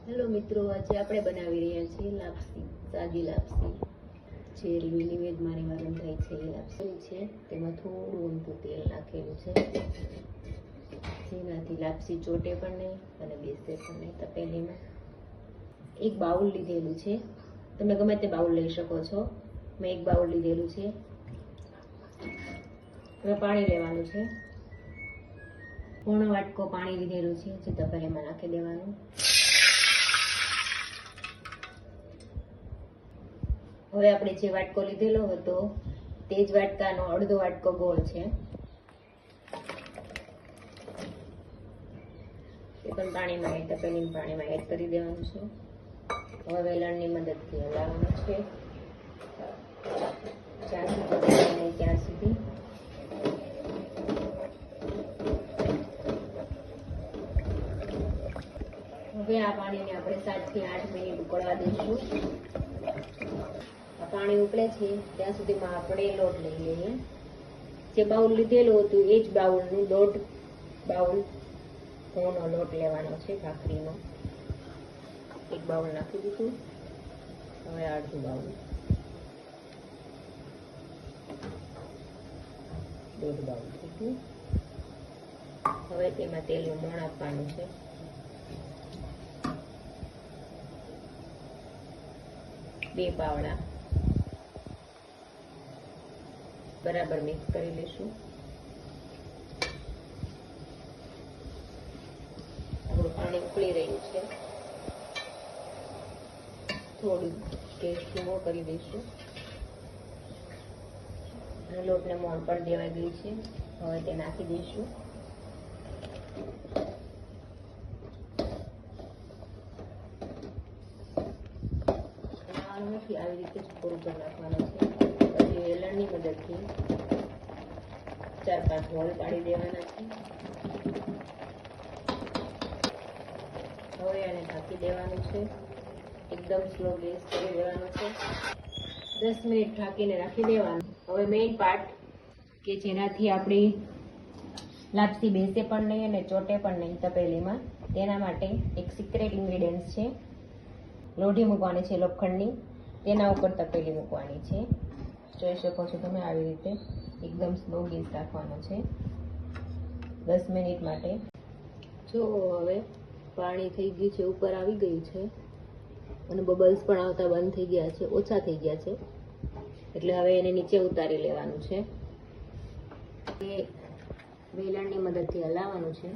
Hello મિત્રો, આજે આપણે બનાવી રહ્યા છીએ લાપસી, સાદી લાપસી. જે નિવેદમાં રંધાય છે એ લાપસી છે. તેમાં થોડું ઊંધું તેલ નાખેલું છે, જેનાથી લાપસી ચોટે પણ નહીં અને બેસે પણ નહીં. તપેલીમાં એક બાઉલ લીધેલું છે, તમે ગમે તે બાઉલ લઈ શકો છો. મેં એક બાઉલ લીધેલું છે. હવે પાણી લેવાનું છે. પોણો વાટકો પાણી લીધેલું છે, જે તપેલીમાં નાખી દેવાનું. હવે આપણે જે વાટકો લીધેલો હતો તે જ વાટકાનો અડધો વાટકો ગોળ છે, એ પણ પાણીમાં તપેલીના પાણીમાં એડ કરી દેવાનું છે. હવે વેલણની મદદથી હલાવવાનું છે જ્યાં સુધી ત્યાં સુધી. હવે આ પાણીને આપણે 7 થી 8 મિનિટ ઉકળવા દઈશું. પાણી ઉકળે છે ત્યાં સુધીમાં આપણે લોટ લઈ લઈએ. જે બાઉલ લીધેલું હતું એ જ બાઉલનું 1.5 બાઉલ ઘઉંનો લોટ લેવાનો છે, ભાખરીનો. એક બાઉલ નાખી દીધું. હવે અડધું બાઉલ, 1.5 બાઉલ દીધું. હવે તેમાં તેલનું મોણ આપવાનું છે. બે પાવડા બરાબર મિક્સ કરી લઈશું. આપણું પાણી ઉકળી રહ્યું છે, થોડું ગેસ ધીમો કરી દઈશું. અને લોટને મોણ પર દેવાઈ ગઈ છે. હવે તે નાખી દઈશું. નથી આવી રીતે જ પૂરું કરી નાખવાનું છે. પછી વેલણની મદદથી 4-5 હોલ પાડી દેવાના છે. હવે આને ઢાંકી દેવાનું છે. એકદમ સ્લો ગેસ કરી દેવાનો છે. 10 મિનિટ ઢાંકીને રાખી દેવાનું. હવે મેઇન પાર્ટ કે જેનાથી આપણી લાપસી બેસે પણ નહીં અને ચોટે પણ નહીં તપેલીમાં, તેના માટે એક સિક્રેટ ઇન્ગ્રેડિયન્ટ છે. લોઢી મૂકવાની છે લોખંડની, તેના ઉપર તપેલી મૂકવાની છે. જોઈ શકો છો તમે, આવી રીતે એકદમ સ્લો ગેસ રાખવાનો છે 10 મિનિટ માટે. જો હવે પાણી થઈ ગયું છે, ઉપર આવી ગયું છે અને બબલ્સ પણ આવતા બંધ થઈ ગયા છે, ઓછા થઈ ગયા છે. એટલે હવે એને નીચે ઉતારી લેવાનું છે. એ વેલણની મદદથી હલાવવાનું છે.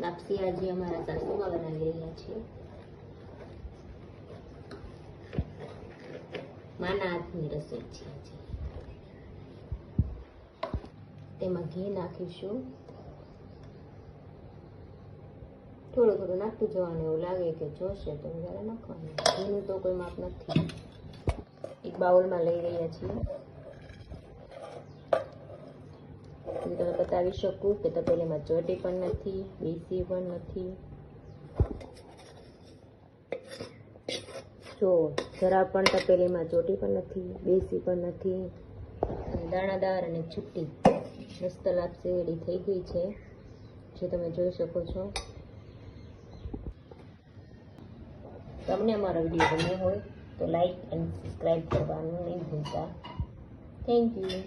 લાપસી આજે અમારા સાસુમાં બનાવી રહ્યા છીએ. માના હાથની રસોઈ છે આજે. તેમાં ઘી નાખીશું. થોડું થોડું નાખતું જવાનું. એવું લાગે કે જોશે તો વધારે નાખવાનું. ઘીનું તો કોઈ માપ નથી. એક બાઉલમાં લઈ રહ્યા છીએ. હું તમને બતાવી શકું કે તપેલીમાં ચોટી પણ નથી, બેસી પણ નથી. જો જરા પણ તપેલીમાં ચોટી પણ નથી, બેસી પણ નથી. અને દાણાદાર અને છૂટી મસ્ત લાપસી રેડી થઈ ગઈ છે, જે તમે જોઈ શકો છો. તમને અમારો વિડીયો ગમ્યો હોય તો લાઈક અને સબસ્ક્રાઈબ કરવાનું નહીં ભૂલતા. Thank you.